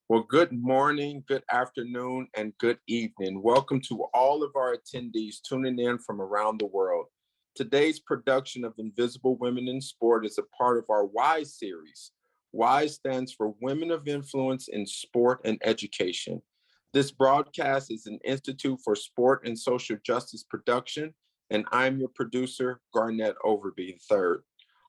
Well, good morning, good afternoon, and good evening. Welcome to all of our attendees tuning in from around the world. Today's production of Invisible Women in Sport is a part of our WISE series. WISE stands for Women of Influence in Sport and Education. This broadcast is an Institute for Sport and Social Justice production, and I'm your producer, Garnett Overby III.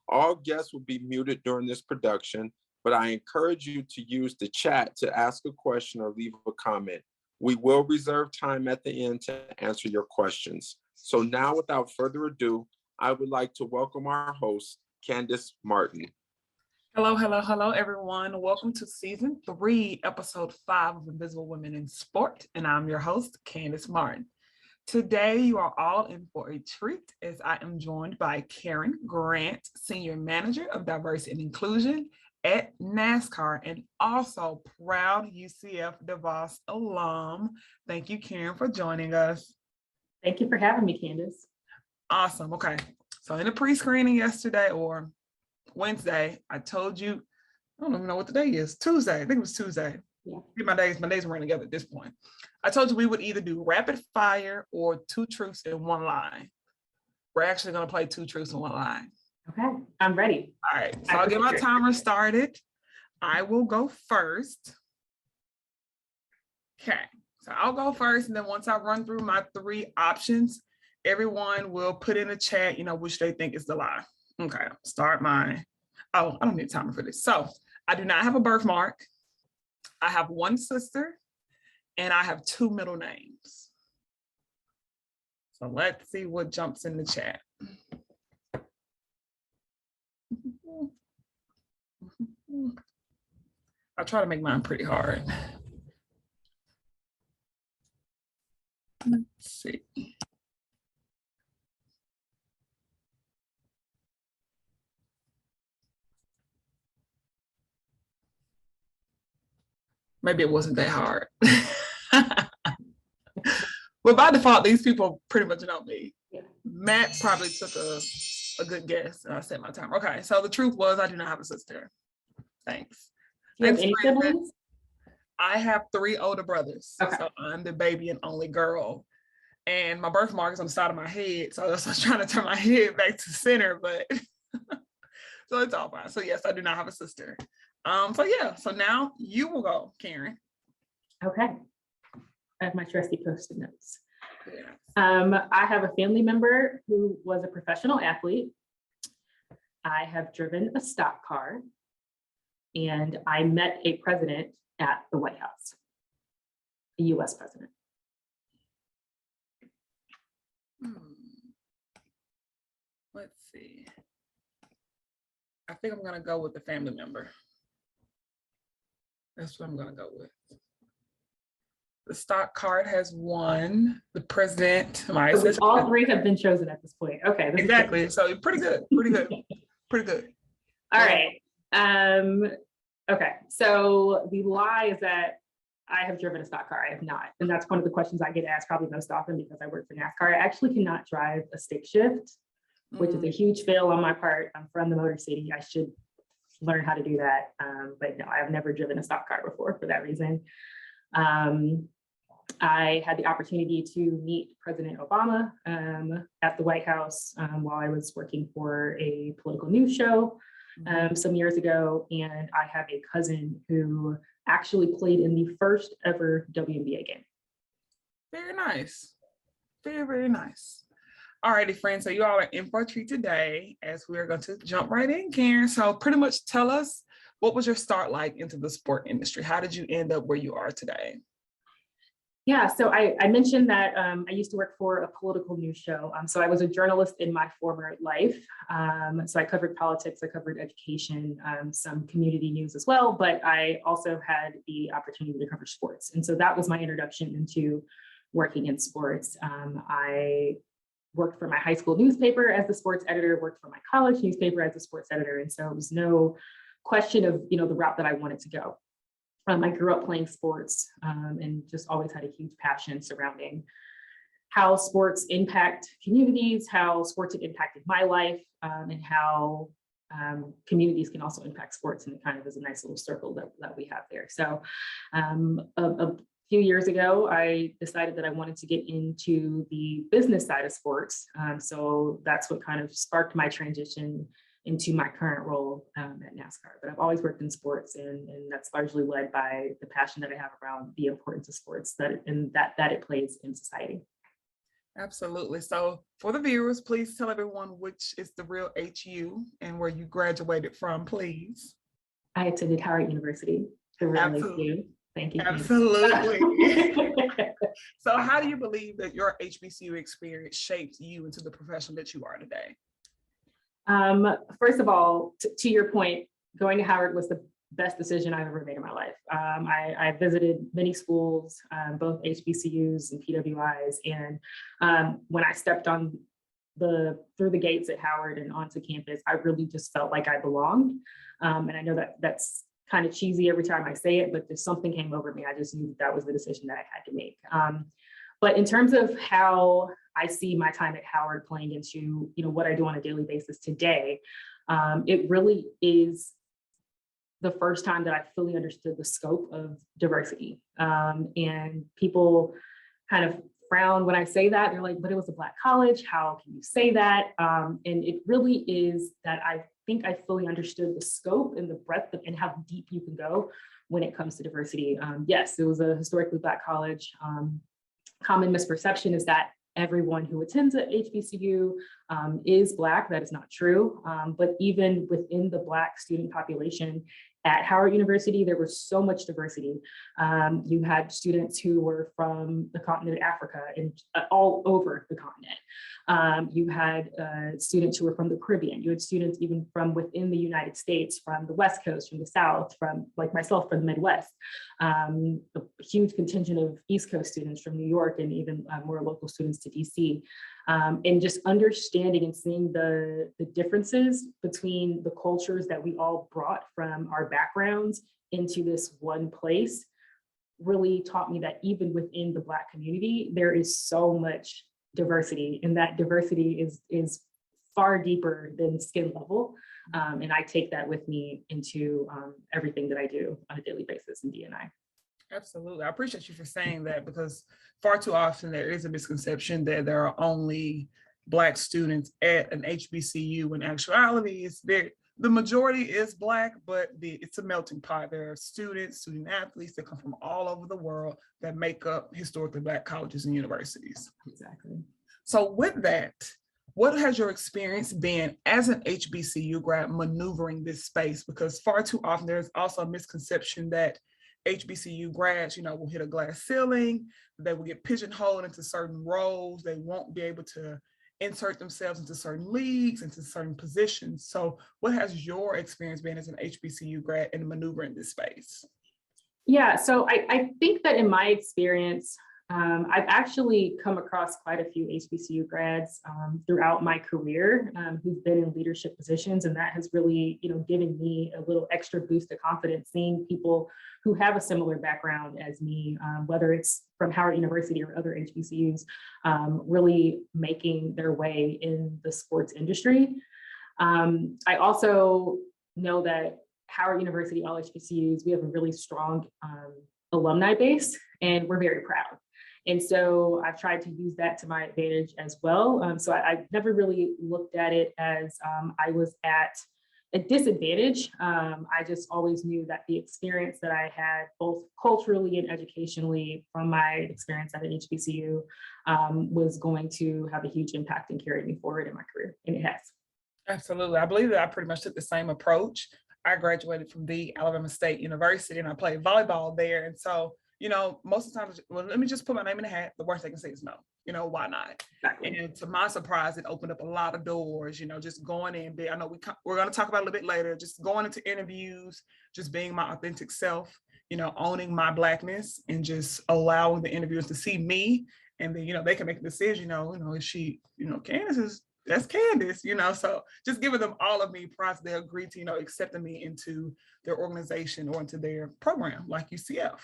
All guests will be muted during this production, but I encourage you to use the chat to ask a question or leave a comment. We will reserve time at the end to answer your questions. So now, without further ado, I would like to welcome our host, Candace Martin. Hello, everyone. Welcome to season 3, episode 5 of Invisible Women in Sport, and I'm your host, Candace Martin. Today, you are all in for a treat as I am joined by Caryn Grant, Senior Manager of Diversity and Inclusion at NASCAR, and also proud UCF DeVos alum. Thank you, Caryn, for joining us. Thank you for having me, Candace. Awesome. Okay. So in the pre-screening yesterday or Wednesday, I told you, I don't even know what the day is, Tuesday. I think it was Tuesday. Yeah. My days running together at this point. I told you we would either do rapid fire or 2 truths in 1 line. We're actually going to play 2 truths in 1 line. Okay, I'm ready. All right, so I'll get my timer started. I will go first. Okay, so I'll go first, and then once I run through my 3 options, everyone will put in a chat, which they think is the lie. Okay, start my, I don't need a timer for this. So I do not have a birthmark. I have 1 sister, and I have 2 middle names. So let's see what jumps in the chat. I try to make mine pretty hard. Let's see. Maybe it wasn't that hard. But by default, these people pretty much know me. Yeah. Matt probably took a good guess, and I set my timer. Okay, so the truth was I do not have a sister. Thanks. Do you have any siblings? I have 3 older brothers. Okay. So I'm the baby and only girl. And my birthmark is on the side of my head. So I was trying to turn my head back to center, but so it's all fine. So yes, I do not have a sister. So now you will go, Caryn. Okay. I have my trusty Post-it notes. Yeah. I have a family member who was a professional athlete. I have driven a stock car, and I met a president at the White House, a US president. Let's see. I think I'm going to go with the family member. That's what I'm going to go with. The stock card has won. The president. All 3 have been chosen at this point. Okay. This exactly. So pretty good. Pretty good. All right. Okay. So the lie is that I have driven a stock car. I have not. And that's one of the questions I get asked probably most often because I work for NASCAR. I actually cannot drive a stick shift, which is a huge fail on my part. I'm from the Motor City. I should learn how to do that. But no, I've never driven a stock car before for that reason. I had the opportunity to meet President Obama at the White House while I was working for a political news show some years ago. And I have a cousin who actually played in the first ever WNBA game. Very nice. Very, very nice. All righty, friends. So you all are in for a treat today as we're going to jump right in, Caryn. So pretty much tell us, what was your start like into the sport industry? How did you end up where you are today? Yeah, so I mentioned that I used to work for a political news show. So I was a journalist in my former life. So I covered politics, I covered education, some community news as well, but I also had the opportunity to cover sports. And so that was my introduction into working in sports. I worked for my high school newspaper as the sports editor, worked for my college newspaper as a sports editor. And so it was no question of, the route that I wanted to go. I grew up playing sports and just always had a huge passion surrounding how sports impact communities, how sports have impacted my life, and how communities can also impact sports, and it kind of is a nice little circle that we have there. So a few years ago, I decided that I wanted to get into the business side of sports. So that's what kind of sparked my transition into my current role at NASCAR. But I've always worked in sports, and that's largely led by the passion that I have around the importance of sports that it plays in society. Absolutely. So for the viewers, please tell everyone which is the real HU and where you graduated from, please. I attended Howard University, the real HU. Thank you. Absolutely. So how do you believe that your HBCU experience shaped you into the profession that you are today? First of all, to your point, going to Howard was the best decision I've ever made in my life. I visited many schools, both HBCUs and PWIs. And when I stepped through the gates at Howard and onto campus, I really just felt like I belonged. And I know that's kind of cheesy every time I say it, but just something came over me. I just knew that was the decision that I had to make. But in terms of how I see my time at Howard playing into, what I do on a daily basis today, it really is the first time that I fully understood the scope of diversity. And people kind of frown when I say that. They're like, but it was a Black college. How can you say that? And it really is that I think I fully understood the scope and the breadth and how deep you can go when it comes to diversity. Yes, it was a historically Black college. Common misperception is that everyone who attends at HBCU is Black. That is not true. But even within the Black student population at Howard University, there was so much diversity. You had students who were from the continent of Africa and all over the continent. You had students who were from the Caribbean. You had students even from within the United States, from the West Coast, from the South, from like myself, from the Midwest. A huge contingent of East Coast students from New York, and even more local students to DC. And just understanding and seeing the differences between the cultures that we all brought from our backgrounds into this one place really taught me that even within the Black community, there is so much diversity, and that diversity is far deeper than skin level. And I take that with me into everything that I do on a daily basis in D&I. Absolutely. I appreciate you for saying that, because far too often there is a misconception that there are only Black students at an HBCU. In actuality, the majority is Black, but it's a melting pot. There are student athletes that come from all over the world that make up historically Black colleges and universities. Exactly. So with that, what has your experience been as an HBCU grad maneuvering this space? Because far too often there's also a misconception that HBCU grads, will hit a glass ceiling, they will get pigeonholed into certain roles, they won't be able to insert themselves into certain leagues, into certain positions. So what has your experience been as an HBCU grad in maneuvering this space? Yeah, so I think that in my experience, I've actually come across quite a few HBCU grads throughout my career who've been in leadership positions, and that has really, given me a little extra boost of confidence, seeing people who have a similar background as me, whether it's from Howard University or other HBCUs, really making their way in the sports industry. I also know that Howard University, all HBCUs, we have a really strong alumni base, and we're very proud. And so I've tried to use that to my advantage as well. So I never really looked at it as I was at a disadvantage. I just always knew that the experience that I had, both culturally and educationally from my experience at an HBCU, was going to have a huge impact and carry me forward in my career, and it has. Absolutely. I believe that I pretty much took the same approach. I graduated from the Alabama State University, and I played volleyball there. And so, most of the time, well, let me just put my name in the hat. The worst they can say is no. Why not? Exactly. And to my surprise, it opened up a lot of doors, just going in. I know we're going to talk about it a little bit later, just going into interviews, just being my authentic self, owning my Blackness, and just allowing the interviewers to see me. And then, they can make a decision, is she, that's Candace, so just giving them all of me prior to they agree to, accepting me into their organization or into their program like UCF.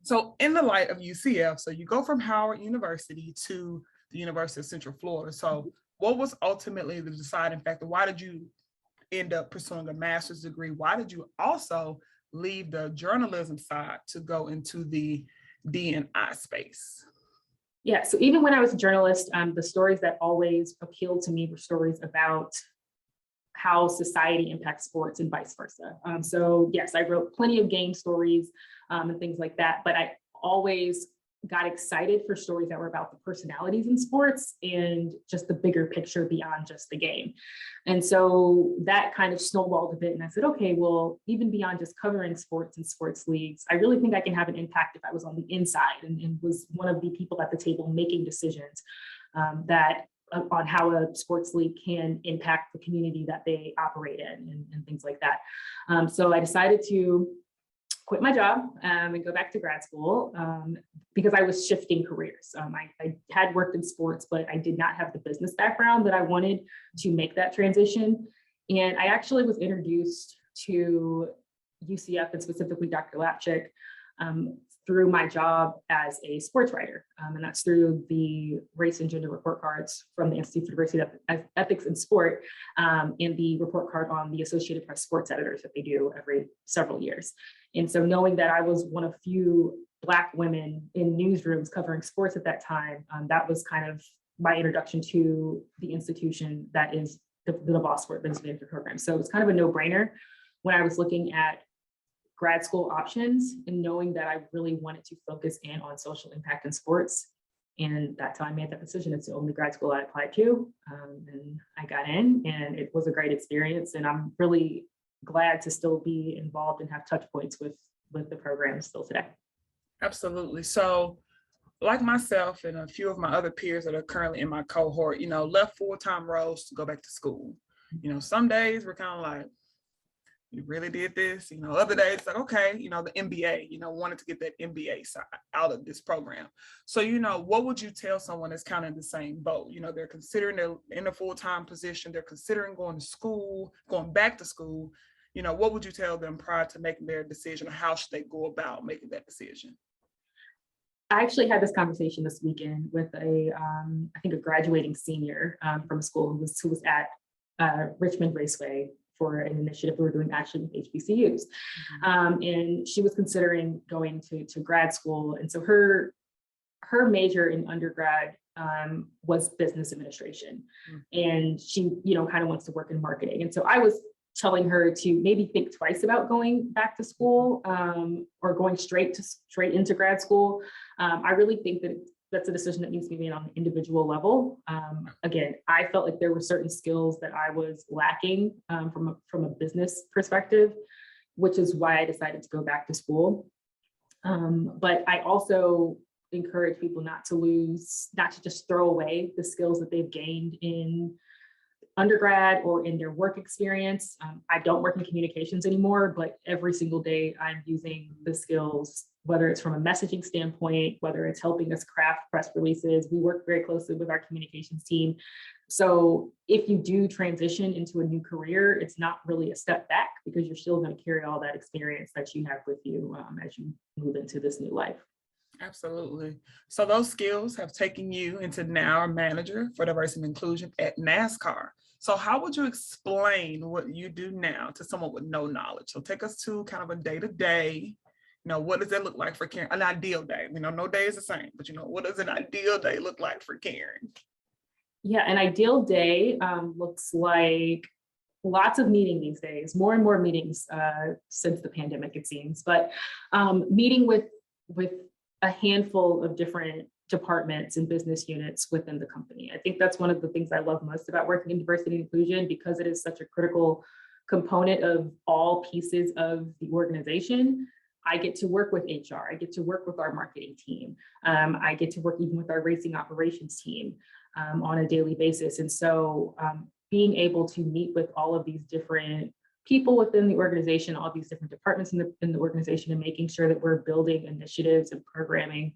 So in the light of UCF, so you go from Howard University to the University of Central Florida. So what was ultimately the deciding factor? Why did you end up pursuing a master's degree, why did you also leave the journalism side to go into the D&I space? Yeah, so even when I was a journalist, the stories that always appealed to me were stories about how society impacts sports and vice versa. So yes, I wrote plenty of game stories and things like that, but I always got excited for stories that were about the personalities in sports and just the bigger picture beyond just the game. And so that kind of snowballed a bit. And I said, okay, well, even beyond just covering sports and sports leagues, I really think I can have an impact if I was on the inside and was one of the people at the table making decisions on how a sports league can impact the community that they operate in and things like that. So I decided to quit my job and go back to grad school because I was shifting careers. I had worked in sports, but I did not have the business background that I wanted to make that transition. And I actually was introduced to UCF and specifically Dr. Lapchick through my job as a sports writer. And that's through the race and gender report cards from the Institute for Diversity, Ethics in Sport and the report card on the Associated Press sports editors that they do every several years. And so knowing that I was one of few Black women in newsrooms covering sports at that time, that was kind of my introduction to the institution that is the Boss Sport Business Manager program. So it's kind of a no-brainer when I was looking at grad school options and knowing that I really wanted to focus in on social impact in sports. And that's how I made that decision. It's the only grad school I applied to. And I got in and it was a great experience. And I'm really glad to still be involved and have touch points with the program still today. Absolutely. So like myself and a few of my other peers that are currently in my cohort, left full-time roles to go back to school. Some days we're kind of like, you really did this, other days it's like, okay, the MBA, wanted to get that MBA side out of this program. So, what would you tell someone that's kind of in the same boat? They're considering they're in a full-time position, they're considering going back to school. What would you tell them prior to making their decision, or how should they go about making that decision? I actually had this conversation this weekend with I think a graduating senior from a school who was at Richmond Raceway for an initiative we were doing actually with HBCUs. And she was considering going to grad school. And so her major in undergrad was business administration. And she, kind of wants to work in marketing. And so I was telling her to maybe think twice about going back to school or going straight into grad school. I really think that that's a decision that needs to be made on an individual level. Again, I felt like there were certain skills that I was lacking from a business perspective, which is why I decided to go back to school. But I also encourage people not to just throw away the skills that they've gained in undergrad or in their work experience. I don't work in communications anymore, but every single day I'm using the skills, whether it's from a messaging standpoint, whether it's helping us craft press releases. We work very closely with our communications team. So if you do transition into a new career, it's not really a step back because you're still going to carry all that experience that you have with you as you move into this new life. Absolutely. So those skills have taken you into now a manager for diversity and inclusion at NASCAR. So how would you explain what you do now to someone with no knowledge? So take us to kind of a day-to-day, what does that look like for Caryn? An ideal day. No day is the same, but what does an ideal day look like for Caryn? Yeah, an ideal day looks like lots of meeting these days, more and more meetings since the pandemic, it seems, but meeting with a handful of different departments and business units within the company. I think that's one of the things I love most about working in diversity and inclusion, because it is such a critical component of all pieces of the organization. I get to work with HR, I get to work with our marketing team, I get to work even with our racing operations team on a daily basis. And so being able to meet with all of these different people within the organization, all these different departments in the organization, and making sure that we're building initiatives and programming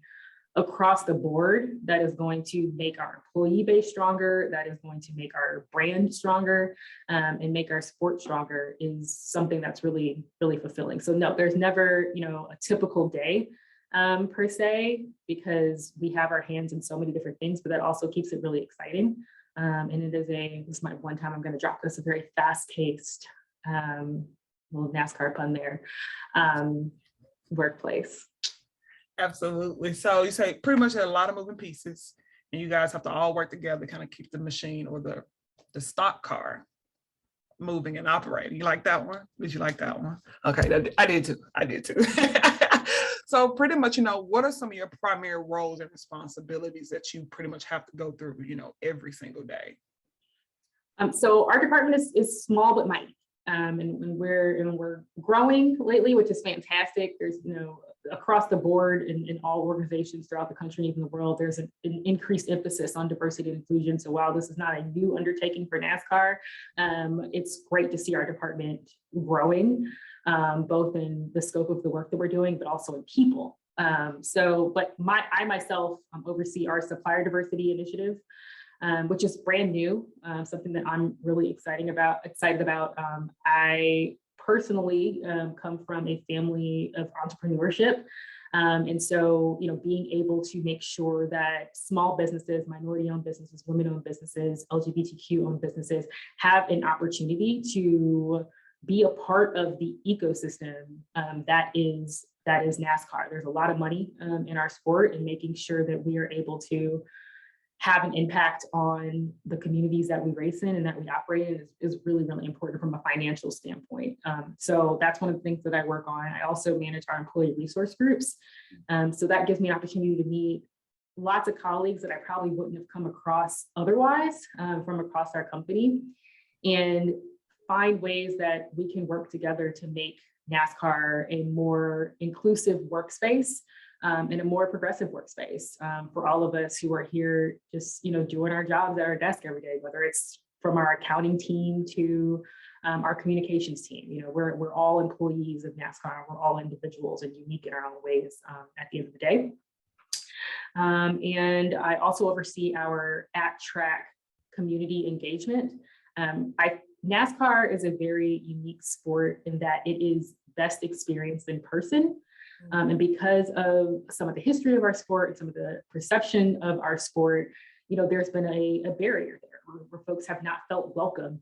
across the board that is going to make our employee base stronger, that is going to make our brand stronger, and make our sport stronger, is something that's really, really fulfilling. So no, there's never, a typical day per se, because we have our hands in so many different things, but that also keeps it really exciting. And this is my one time I'm going to drop this, a very fast-paced, little NASCAR pun there, workplace. Absolutely. So you say pretty much a lot of moving pieces, and you guys have to all work together to kind of keep the machine or the stock car moving and operating. You like that one? Did you like that one? Okay, I did too. So pretty much, what are some of your primary roles and responsibilities that you pretty much have to go through, every single day? So our department is small but mighty, and we're growing lately, which is fantastic. There's across the board in all organizations throughout the country, even the world, there's an increased emphasis on diversity and inclusion. So while this is not a new undertaking for NASCAR, it's great to see our department growing, both in the scope of the work that we're doing, but also in people. But I myself oversee our supplier diversity initiative, which is brand new, something that I'm really excited about. I personally come from a family of entrepreneurship. And so, being able to make sure that small businesses, minority-owned businesses, women-owned businesses, LGBTQ-owned businesses have an opportunity to be a part of the ecosystem that is NASCAR. There's a lot of money in our sport, and making sure that we are able to have an impact on the communities that we race in and that we operate in is really, really important from a financial standpoint. So that's one of the things that I work on. I also manage our employee resource groups. So that gives me an opportunity to meet lots of colleagues that I probably wouldn't have come across otherwise from across our company, and find ways that we can work together to make NASCAR a more inclusive workspace, and a more progressive workspace for all of us who are here just, doing our jobs at our desk every day, whether it's from our accounting team to our communications team. We're all employees of NASCAR. We're all individuals and unique in our own ways at the end of the day. And I also oversee our at-track community engagement. NASCAR is a very unique sport in that it is best experienced in person. And because of some of the history of our sport and some of the perception of our sport, there's been a barrier there where folks have not felt welcome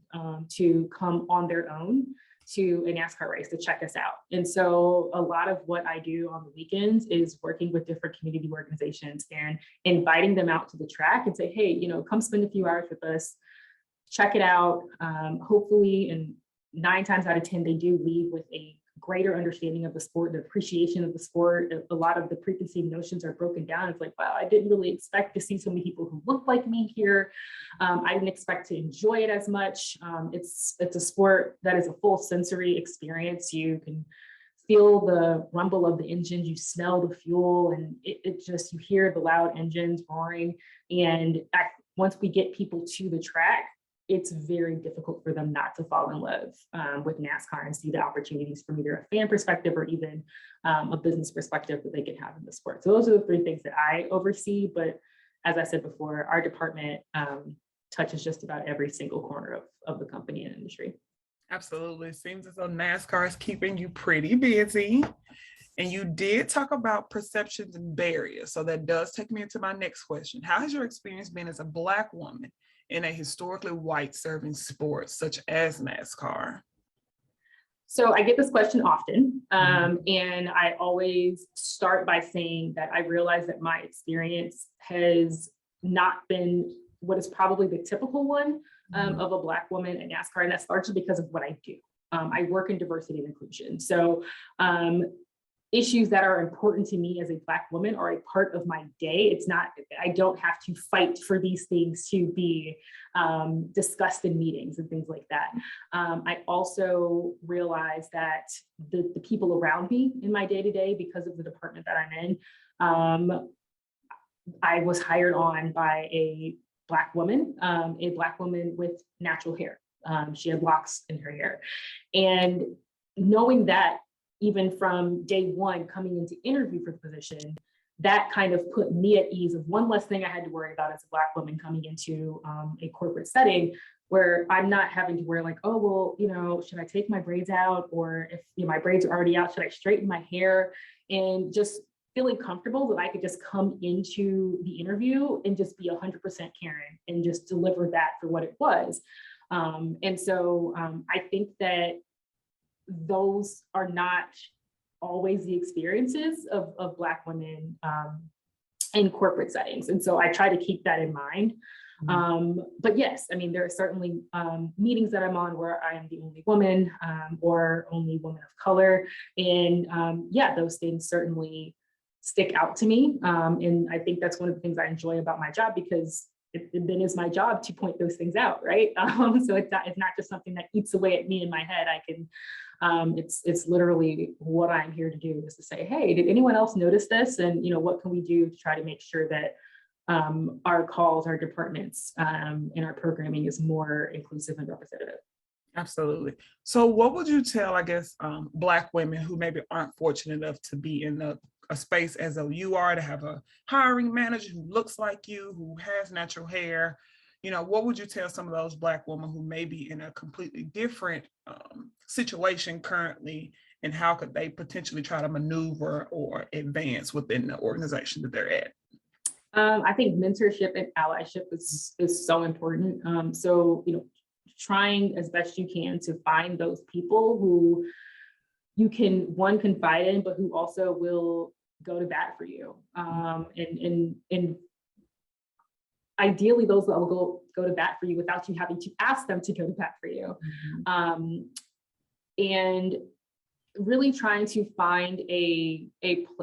to come on their own to a NASCAR race to check us out. And so a lot of what I do on the weekends is working with different community organizations and inviting them out to the track and say, hey, come spend a few hours with us, check it out. Hopefully, and 9 times out of 10, they do leave with a greater understanding of the sport, the appreciation of the sport. A lot of the preconceived notions are broken down. It's like, wow, I didn't really expect to see so many people who look like me here. I didn't expect to enjoy it as much. It's a sport that is a full sensory experience. You can feel the rumble of the engines, you smell the fuel, and you hear the loud engines roaring. And once we get people to the track, it's very difficult for them not to fall in love with NASCAR and see the opportunities from either a fan perspective or even a business perspective that they can have in the sport. So those are the 3 things that I oversee. But as I said before, our department touches just about every single corner of the company and industry. Absolutely. It seems as though NASCAR is keeping you pretty busy. And you did talk about perceptions and barriers. So that does take me into my next question. How has your experience been as a Black woman in a historically white serving sport such as NASCAR? So I get this question often, and I always start by saying that I realize that my experience has not been what is probably the typical one of a Black woman in NASCAR, and that's largely because of what I do. I work in diversity and inclusion. So issues that are important to me as a Black woman are a part of my day. I don't have to fight for these things to be discussed in meetings and things like that. I also realize that the people around me in my day-to-day, because of the department that I'm in, I was hired on by a Black woman with natural hair. She had locks in her hair. And knowing that, even from day one coming into interview for the position, that kind of put me at ease of one less thing I had to worry about as a Black woman coming into a corporate setting where I'm not having to worry like, oh, well, should I take my braids out? Or if my braids are already out, should I straighten my hair? And just feeling comfortable that I could just come into the interview and just be 100% Caryn and just deliver that for what it was. And so I think that those are not always the experiences of Black women in corporate settings. And so I try to keep that in mind. But yes, I mean, there are certainly meetings that I'm on where I am the only woman or only woman of color. And yeah, those things certainly stick out to me. And I think that's one of the things I enjoy about my job, because it then is my job to point those things out, right? So it's not just something that eats away at me in my head. I can, it's literally what I'm here to do, is to say, hey, did anyone else notice this? And, you know, what can we do to try to make sure that our calls, our departments, and our programming is more inclusive and representative? Absolutely. So what would you tell, I guess, Black women who maybe aren't fortunate enough to be in a space as though you are, to have a hiring manager who looks like you, who has natural hair? You know, what would you tell some of those Black women who may be in a completely different situation currently, and how could they potentially try to maneuver or advance within the organization that they're at? I think mentorship and allyship is so important. So, you know, trying as best you can to find those people who you can, one, confide in, but who also will go to bat for you. And ideally, those that will go to bat for you without you having to ask them to go to bat for you. And really trying to find a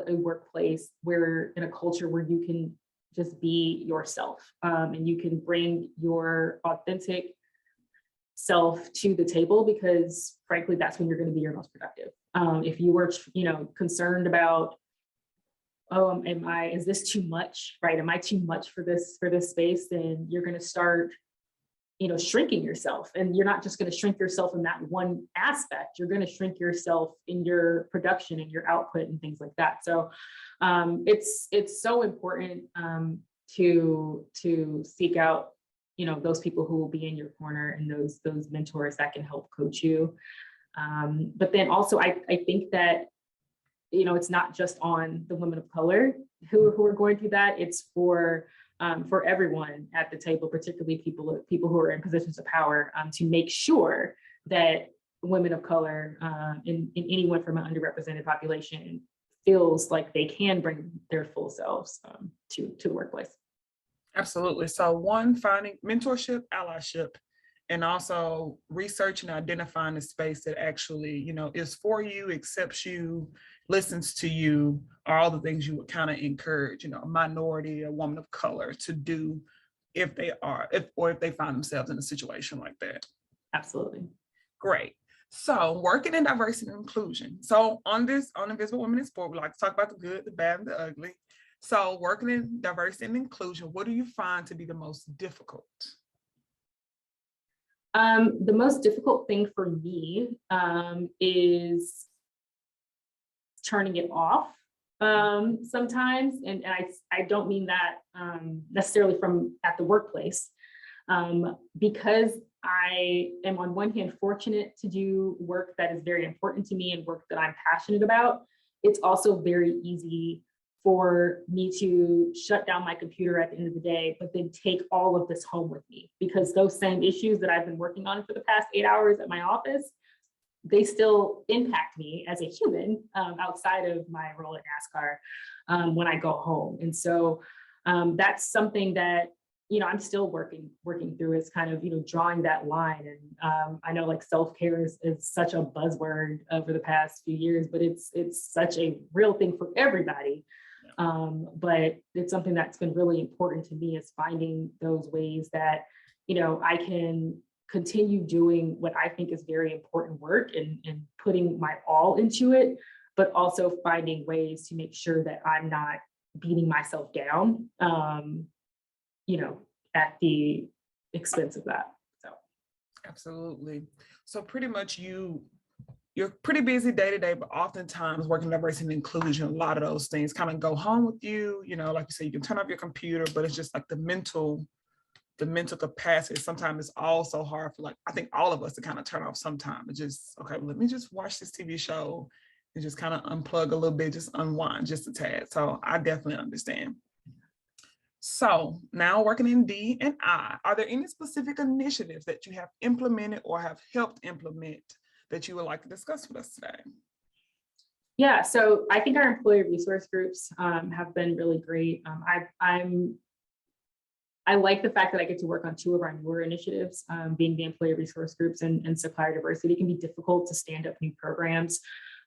workplace where, in a culture where you can just be yourself, and you can bring your authentic self to the table, because frankly, that's when you're going to be your most productive. If you were, you know, concerned about, oh, is this too much, right? Am I too much for this space? Then you're going to start, you know, shrinking yourself. And you're not just going to shrink yourself in that one aspect. You're going to shrink yourself in your production and your output and things like that. So it's so important to seek out, you know, those people who will be in your corner, and those mentors that can help coach you. But then also, I think that, you know, it's not just on the women of color who are going through that. It's for everyone at the table, particularly people who are in positions of power, to make sure that women of color and anyone from an underrepresented population feels like they can bring their full selves to the workplace. Absolutely. So one, finding mentorship, allyship, and also researching and identifying the space that actually, you know, is for you, accepts you, listens to you, are all the things you would kind of encourage, you know, a minority, a woman of color to do if they find themselves in a situation like that. Absolutely. Great. So working in diversity and inclusion. So on Invisible Women in Sport, we like to talk about the good, the bad, and the ugly. So working in diversity and inclusion, what do you find to be the most difficult? The most difficult thing for me is turning it off sometimes. And I don't mean that necessarily from at the workplace, because I am on one hand fortunate to do work that is very important to me and work that I'm passionate about. It's also very easy for me to shut down my computer at the end of the day, but then take all of this home with me, because those same issues that I've been working on for the past 8 hours at my office, they still impact me as a human outside of my role at NASCAR when I go home. And so that's something that, you know, I'm still working through, is kind of, you know, drawing that line. And I know like self-care is such a buzzword over the past few years, but it's such a real thing for everybody. But it's something that's been really important to me, is finding those ways that, you know, I can continue doing what I think is very important work and putting my all into it, but also finding ways to make sure that I'm not beating myself down, you know, at the expense of that. So. Absolutely. So pretty much you're pretty busy day to day, but oftentimes working diversity and inclusion, a lot of those things kind of go home with you. You know, like you say, you can turn off your computer, but it's just like the mental capacity. Sometimes it's also hard for, like, I think all of us to kind of turn off sometime. It's just, okay, well, let me just watch this TV show and just kind of unplug a little bit, just unwind just a tad. So I definitely understand. So now working in D&I, are there any specific initiatives that you have implemented or have helped implement that you would like to discuss with us today? Yeah, so I think our employee resource groups have been really great. I like the fact that I get to work on two of our newer initiatives, being the employee resource groups and supplier diversity. It can be difficult to stand up new programs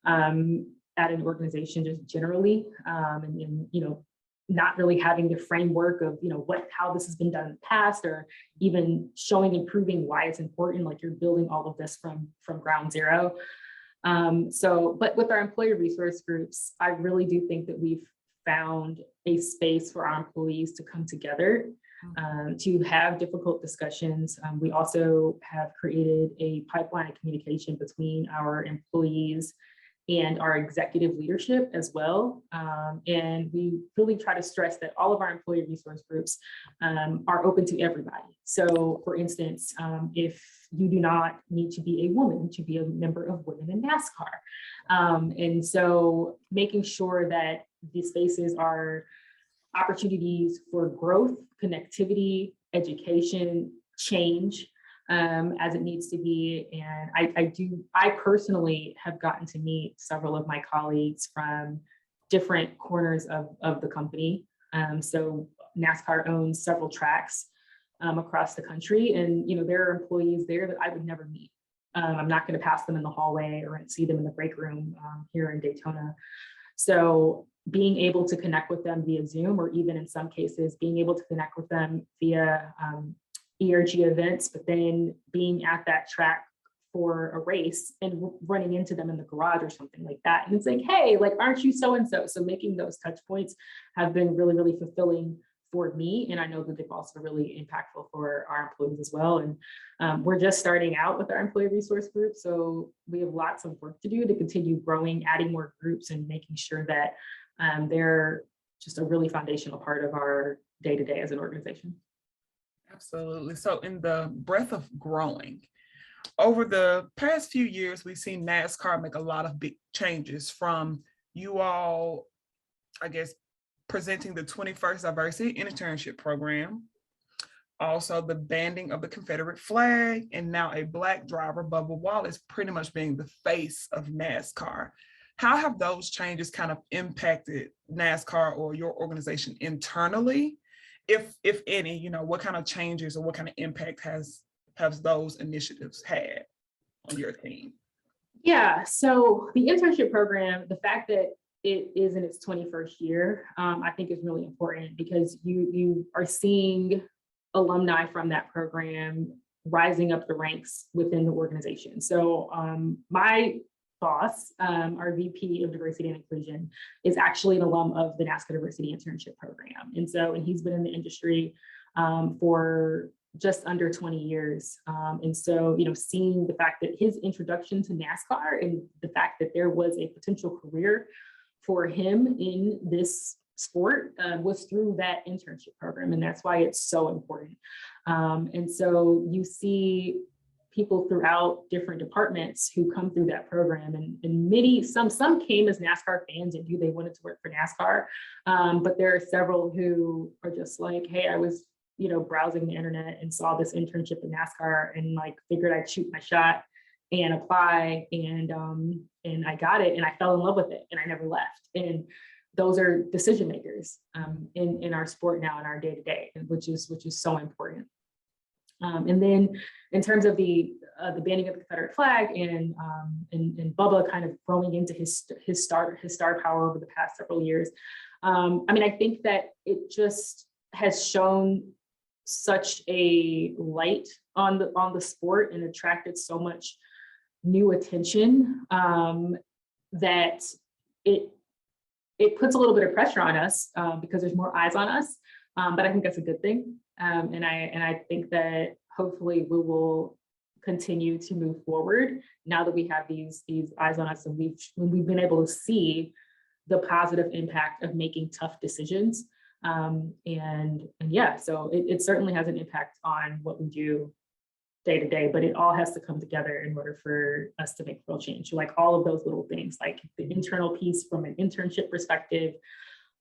at an organization just generally, and not really having the framework of how this has been done in the past, or even showing and proving why it's important. Like, you're building all of this from ground zero. But with our employee resource groups, I really do think that we've found a space for our employees to come together, to have difficult discussions. We also have created a pipeline of communication between our employees and our executive leadership as well. And we really try to stress that all of our employee resource groups are open to everybody. So for instance, if you do not need to be a woman to be a member of Women in NASCAR. And so making sure that these spaces are opportunities for growth, connectivity, education, change, as it needs to be. And I personally have gotten to meet several of my colleagues from different corners of the company. So NASCAR owns several tracks across the country, and there are employees there that I would never meet. I'm not going to pass them in the hallway or see them in the break room here in Daytona. So being able to connect with them via Zoom, or even in some cases, being able to connect with them via ERG events, but then being at that track for a race and running into them in the garage or something like that. And it's like, hey, like, aren't you so-and-so? So making those touch points have been really, really fulfilling for me. And I know that they've also been really impactful for our employees as well. And we're just starting out with our employee resource group. So we have lots of work to do to continue growing, adding more groups, and making sure that they're just a really foundational part of our day-to-day as an organization. Absolutely. So in the breadth of growing, over the past few years, we've seen NASCAR make a lot of big changes, from you all, I guess, presenting the 21st Diversity Internship Program, also the banding of the Confederate flag, and now a Black driver, Bubba Wallace, pretty much being the face of NASCAR. How have those changes kind of impacted NASCAR or your organization internally? If any, what kind of changes or what kind of impact has those initiatives had on your team? Yeah, so the internship program, the fact that it is in its 21st year, I think is really important, because you are seeing alumni from that program rising up the ranks within the organization. So my boss, our VP of Diversity and Inclusion, is actually an alum of the NASCAR Diversity Internship Program. And he's been in the industry for just under 20 years. And so, seeing the fact that his introduction to NASCAR and the fact that there was a potential career for him in this sport was through that internship program. And that's why it's so important. And so you see people throughout different departments who come through that program, and some came as NASCAR fans and knew they wanted to work for NASCAR. But there are several who are just like, hey, I was, browsing the internet and saw this internship in NASCAR and figured I'd shoot my shot and apply, and I got it, and I fell in love with it, and I never left. And those are decision makers in our sport now, in our day to day, which is so important. And then in terms of the banning of the Confederate flag and Bubba kind of growing into his star power over the past several years, I think that it just has shown such a light on the sport and attracted so much new attention that it puts a little bit of pressure on us because there's more eyes on us. But I think that's a good thing. And I think that hopefully we will continue to move forward now that we have these eyes on us, and we've been able to see the positive impact of making tough decisions. And yeah, so it certainly has an impact on what we do day to day, but it all has to come together in order for us to make real change. So like all of those little things, like the internal piece from an internship perspective,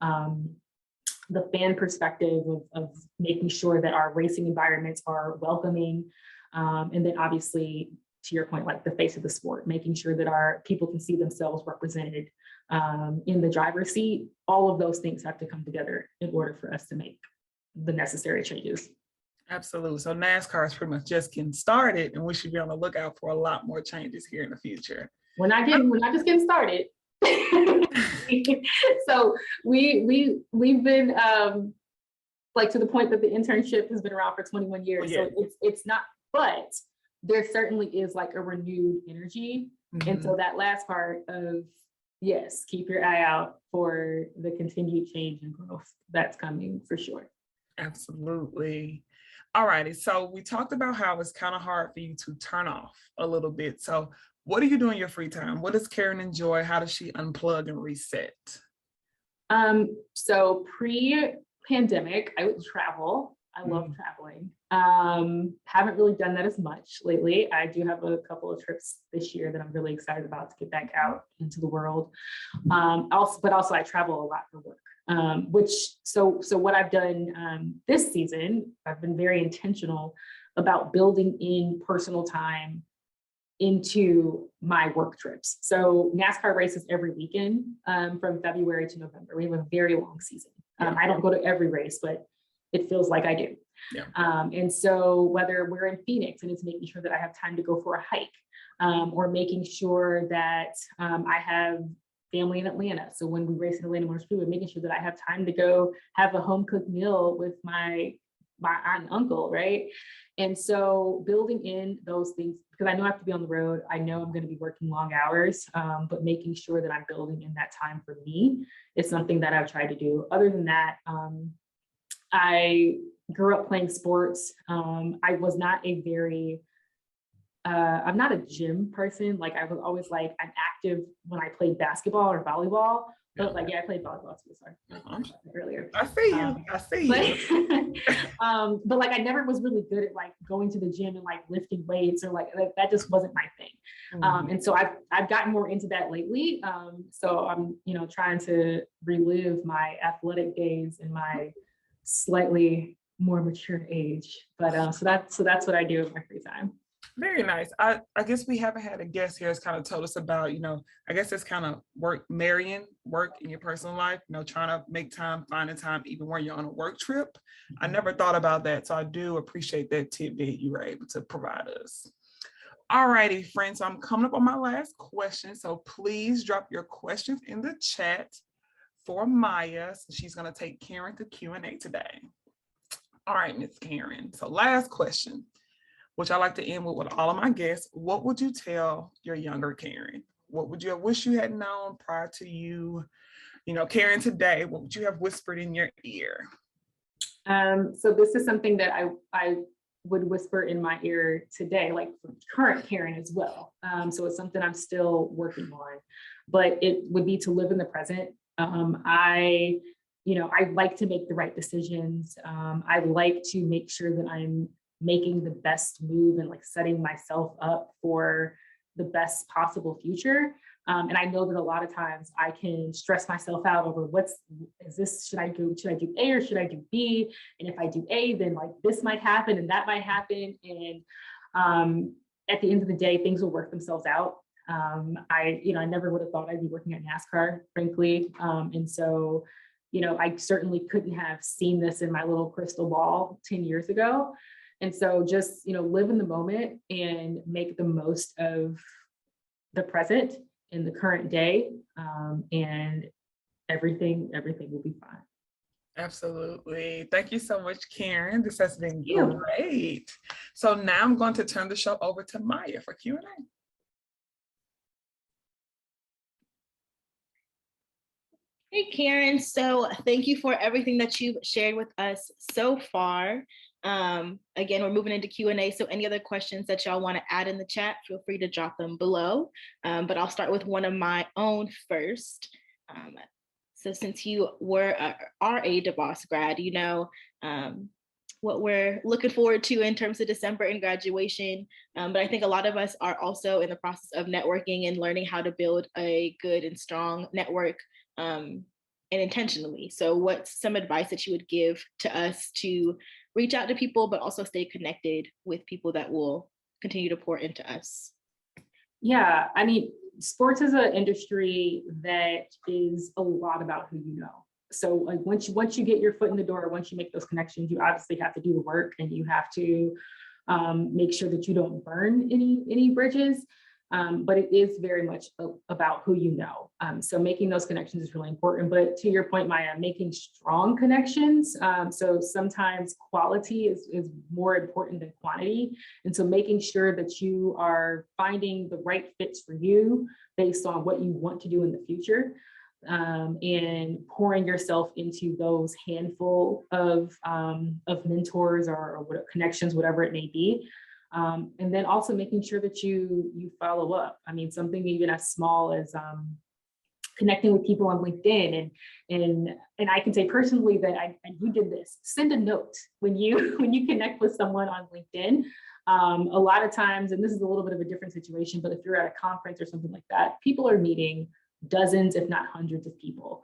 the fan perspective of making sure that our racing environments are welcoming. And then obviously, to your point, like the face of the sport, making sure that our people can see themselves represented in the driver's seat. All of those things have to come together in order for us to make the necessary changes. Absolutely. So NASCAR is pretty much just getting started, and we should be on the lookout for a lot more changes here in the future. We're not just getting started. So we've been like to the point that the internship has been around for 21 years. Yeah. So it's not, but there certainly is like a renewed energy. Mm-hmm. And so that last part of, yes, keep your eye out for the continued change and growth that's coming for sure. Absolutely. All righty. So we talked about how it's kind of hard for you to turn off a little bit. So what do you do in your free time? What does Caryn enjoy? How does she unplug and reset? So pre-pandemic, I would travel. I love traveling. Haven't really done that as much lately. I do have a couple of trips this year that I'm really excited about to get back out into the world. Also I travel a lot for work. So what I've done this season, I've been very intentional about building in personal time into my work trips. So NASCAR races every weekend from February to November. We have a very long season. I don't go to every race, but it feels like I do. Yeah. And so whether we're in Phoenix and it's making sure that I have time to go for a hike, or making sure that I have family in Atlanta. So when we race in Atlanta Motor Speedway, making sure that I have time to go have a home cooked meal with my aunt and uncle, right? And so building in those things, because I know I have to be on the road. I know I'm going to be working long hours, but making sure that I'm building in that time for me is something that I've tried to do. Other than that, I grew up playing sports. I was not a very, I'm not a gym person. Like I was always like, I'm active when I played basketball or volleyball. But like, yeah, I played volleyball too, sorry. Earlier. I see you. But like, I never was really good at like going to the gym and like lifting weights or like, that just wasn't my thing. Mm-hmm. And so I've gotten more into that lately. So I'm, trying to relive my athletic days in my slightly more mature age. But so that's what I do in my free time. Very nice. I guess we haven't had a guest here that's kind of told us about, I guess it's kind of marrying work in your personal life, trying to make time, finding time, even when you're on a work trip. Mm-hmm. I never thought about that. So I do appreciate that tidbit you were able to provide us. All righty, friends. So I'm coming up on my last question. So please drop your questions in the chat for Maya. So she's going to take Caryn to Q&A today. All right, Miss Caryn. So last question, which I like to end with all of my guests. What would you tell your younger Caryn? What would you have wished you had known prior to you, Caryn today? What would you have whispered in your ear? So this is something that I would whisper in my ear today, like for current Caryn as well. So it's something I'm still working on, but it would be to live in the present. I like to make the right decisions. I like to make sure that I'm making the best move and like setting myself up for the best possible future. And I know that a lot of times I can stress myself out over should I do A or should I do B? And if I do A, then like this might happen and that might happen. And at the end of the day, things will work themselves out. I never would have thought I'd be working at NASCAR, frankly. And so, I certainly couldn't have seen this in my little crystal ball 10 years ago. And so just, live in the moment and make the most of the present in the current day. And everything will be fine. Absolutely. Thank you so much, Caryn. This has been great. So now I'm going to turn the show over to Maya for Q&A. Hey, Caryn. So thank you for everything that you've shared with us so far. Again, we're moving into Q&A. So any other questions that y'all want to add in the chat, feel free to drop them below. But I'll start with one of my own first. So since you are a DeVos grad, what we're looking forward to in terms of December and graduation. But I think a lot of us are also in the process of networking and learning how to build a good and strong network, and intentionally. So what's some advice that you would give to us to reach out to people, but also stay connected with people that will continue to pour into us? Yeah, I mean, sports is an industry that is a lot about who you know. So like once you get your foot in the door, once you make those connections, you obviously have to do the work, and you have to make sure that you don't burn any bridges. But it is very much about who you know. So making those connections is really important. But to your point, Maya, making strong connections. So sometimes quality is more important than quantity. And so making sure that you are finding the right fits for you based on what you want to do in the future. And pouring yourself into those handful of mentors or connections, whatever it may be. And then also making sure that you follow up. I mean, something even as small as connecting with people on LinkedIn, and I can say personally that you did this. Send a note when you connect with someone on LinkedIn. A lot of times, and this is a little bit of a different situation, but if you're at a conference or something like that, people are meeting dozens, if not hundreds of people.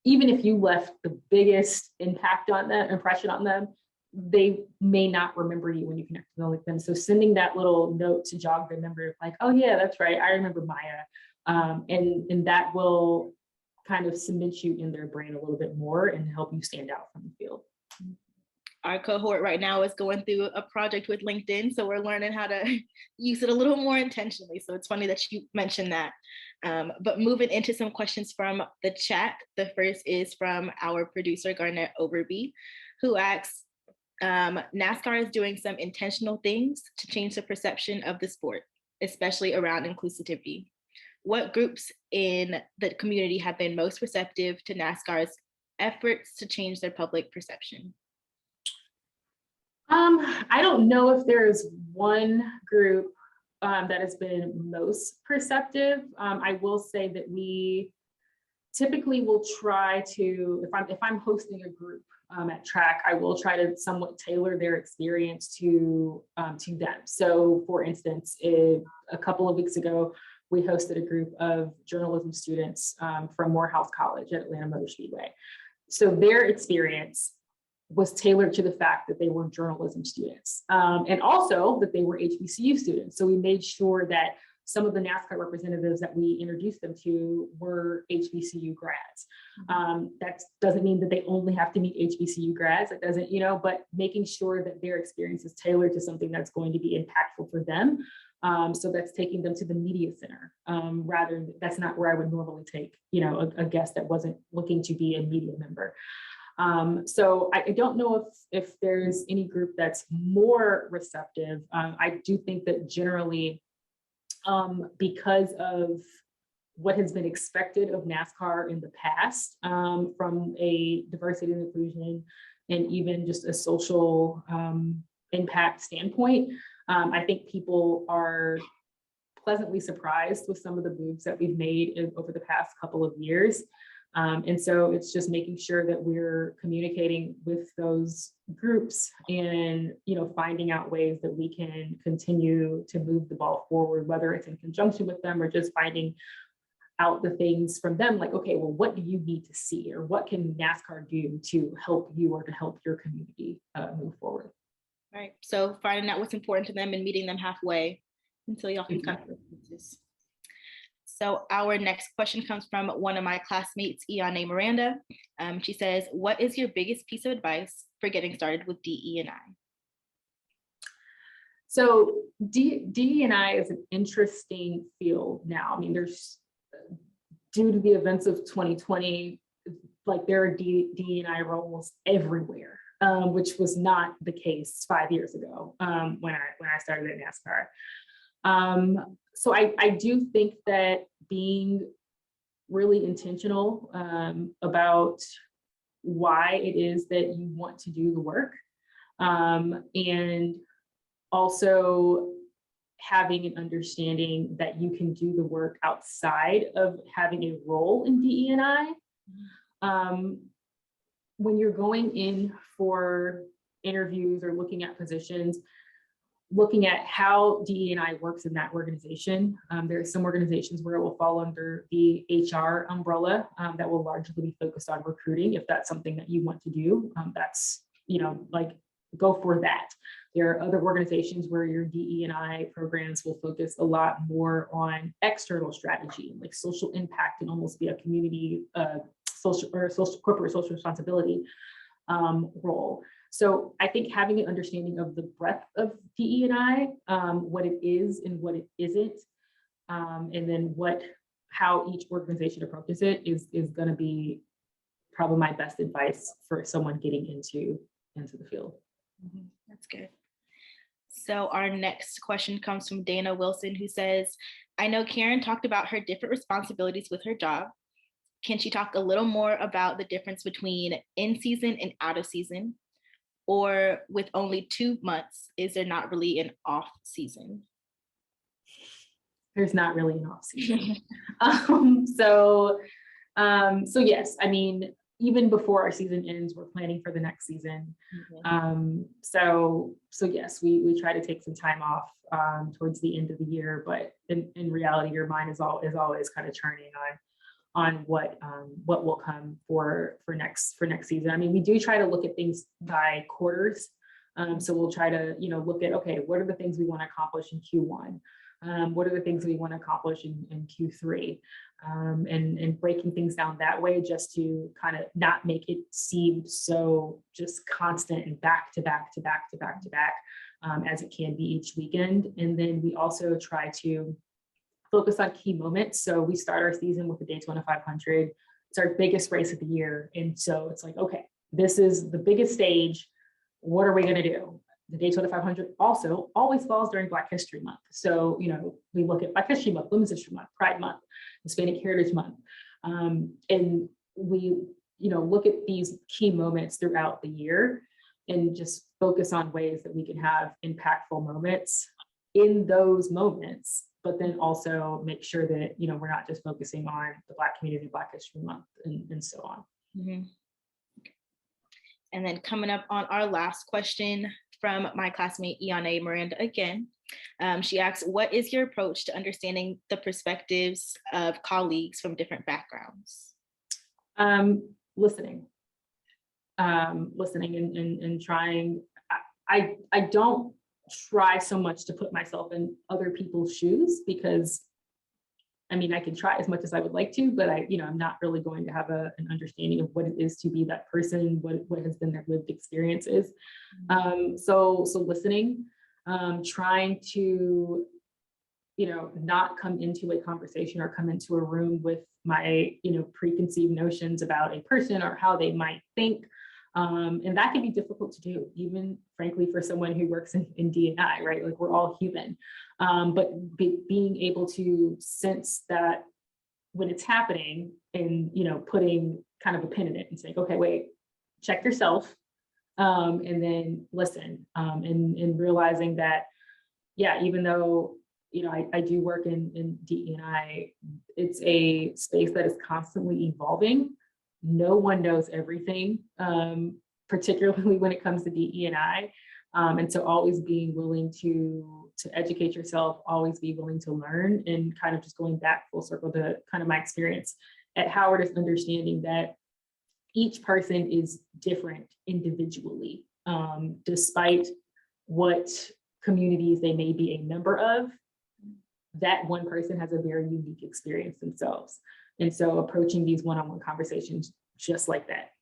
Even if you left the biggest impression on them, they may not remember you when you connect with them. So sending that little note to jog their memory of like, oh yeah, that's right, I remember Maya. And that will kind of cement you in their brain a little bit more and help you stand out from the field. Our cohort right now is going through a project with LinkedIn, so we're learning how to use it a little more intentionally. So it's funny that you mentioned that. But moving into some questions from the chat, the first is from our producer, Garnett Overby, who asks, NASCAR is doing some intentional things to change the perception of the sport, especially around inclusivity. What groups in the community have been most receptive to NASCAR's efforts to change their public perception? I don't know if there's one group that has been most perceptive. I will say that we typically will try to, if I'm hosting a group at track, I will try to somewhat tailor their experience to them. So for instance, a couple of weeks ago, we hosted a group of journalism students from Morehouse College at Atlanta Motor Speedway. So their experience was tailored to the fact that they were journalism students, and also that they were HBCU students. So we made sure that some of the NASCAR representatives that we introduced them to were HBCU grads. That doesn't mean that they only have to meet HBCU grads. It doesn't, but making sure that their experience is tailored to something that's going to be impactful for them. So that's taking them to the media center. That's not where I would normally take, a guest that wasn't looking to be a media member. So I don't know if there's any group that's more receptive. I do think that generally, because of what has been expected of NASCAR in the past, from a diversity and inclusion and even just a social impact standpoint, I think people are pleasantly surprised with some of the moves that we've made over the past couple of years. And so it's just making sure that we're communicating with those groups and, finding out ways that we can continue to move the ball forward, whether it's in conjunction with them or just finding out the things from them, like, okay, well, what do you need to see, or what can NASCAR do to help you or to help your community move forward? Right. So finding out what's important to them and meeting them halfway until y'all can come to consensus. So our next question comes from one of my classmates, Iane Miranda. She says, what is your biggest piece of advice for getting started with DE&I? So DE&I is an interesting field now. I mean, there's, due to the events of 2020, like there are DE&I roles everywhere, which was not the case 5 years ago when I started at NASCAR. So I do think that being really intentional about why it is that you want to do the work, and also having an understanding that you can do the work outside of having a role in DE&I. When you're going in for interviews or looking at positions, looking at how DE&I works in that organization. There are some organizations where it will fall under the HR umbrella that will largely be focused on recruiting. If that's something that you want to do, that's, like, go for that. There are other organizations where your DE&I programs will focus a lot more on external strategy, like social impact, and almost be a community corporate social responsibility role. So I think having an understanding of the breadth of DE&I, what it is and what it isn't, and then how each organization approaches it is going to be probably my best advice for someone getting into the field. That's good. So our next question comes from Dana Wilson, who says, I know Caryn talked about her different responsibilities with her job. Can she talk a little more about the difference between in season and out of season? Or with only 2 months, is there not really an off season? There's not really an off season. So yes, I mean, even before our season ends, we're planning for the next season. So yes, we try to take some time off towards the end of the year, but in reality, your mind is always kind of churning on what will come for next season. I mean, we do try to look at things by quarters. So we'll try to, look at, okay, what are the things we want to accomplish in Q1? What are the things we want to accomplish in Q3? And breaking things down that way, just to kind of not make it seem so just constant and back to back as it can be each weekend. And then we also try to focus on key moments. So we start our season with the Daytona 500. It's our biggest race of the year. And so it's like, okay, this is the biggest stage. What are we going to do? The Daytona 500 also always falls during Black History Month. So, we look at Black History Month, Women's History Month, Pride Month, Hispanic Heritage Month. And we, look at these key moments throughout the year and just focus on ways that we can have impactful moments in those moments, but then also make sure that, we're not just focusing on the Black community, Black History Month, and so on. Mm-hmm. And then coming up on our last question from my classmate, Iane Miranda again. She asks, what is your approach to understanding the perspectives of colleagues from different backgrounds? Listening and trying. I don't try so much to put myself in other people's shoes, because I can try as much as I would like to, but I'm not really going to have an understanding of what it is to be that person, what has been their lived experiences. So listening, trying to, not come into a conversation or come into a room with my, preconceived notions about a person or how they might think. And that can be difficult to do, even frankly, for someone who works in D&I, right? Like, we're all human. But being able to sense that when it's happening and, putting kind of a pin in it and saying, okay, wait, check yourself, and then listen, and realizing that, yeah, even though, I do work in D&I, it's a space that is constantly evolving. No one knows everything, particularly when it comes to DE&I. And so always being willing to educate yourself, always be willing to learn, and kind of just going back full circle to kind of my experience at Howard, is understanding that each person is different individually, despite what communities they may be a member of. That one person has a very unique experience themselves. And so approaching these one-on-one conversations just like that.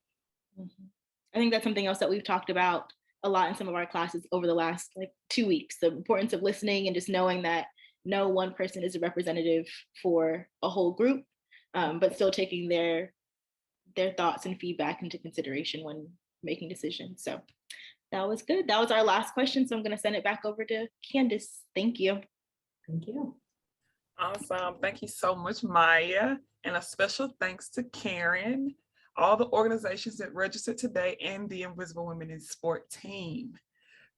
I think that's something else that we've talked about a lot in some of our classes over the last 2 weeks, the importance of listening and just knowing that no one person is a representative for a whole group, but still taking their thoughts and feedback into consideration when making decisions. So that was good. That was our last question. So I'm going to send it back over to Candace. Thank you. Thank you. Awesome. Thank you so much, Maya. And a special thanks to Caryn, all the organizations that registered today, and the Invisible Women in Sport team.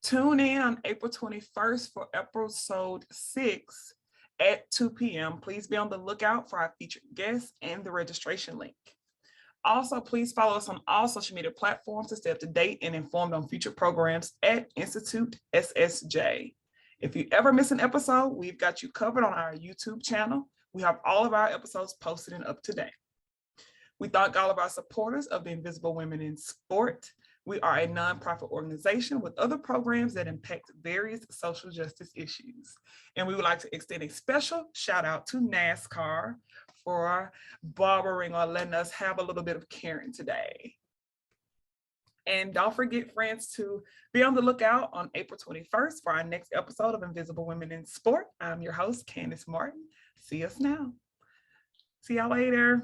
Tune in on April 21st for episode 6 at 2 p.m. Please be on the lookout for our featured guests and the registration link. Also, please follow us on all social media platforms to stay up to date and informed on future programs at Institute SSJ. If you ever miss an episode, we've got you covered on our YouTube channel. We have all of our episodes posted and up to date. We thank all of our supporters of the Invisible Women in Sport. We are a nonprofit organization with other programs that impact various social justice issues. And we would like to extend a special shout out to NASCAR for borrowing or letting us have a little bit of Caryn today. And don't forget, friends, to be on the lookout on April 21st for our next episode of Invisible Women in Sport. I'm your host, Candace Martin. See us now. See y'all later.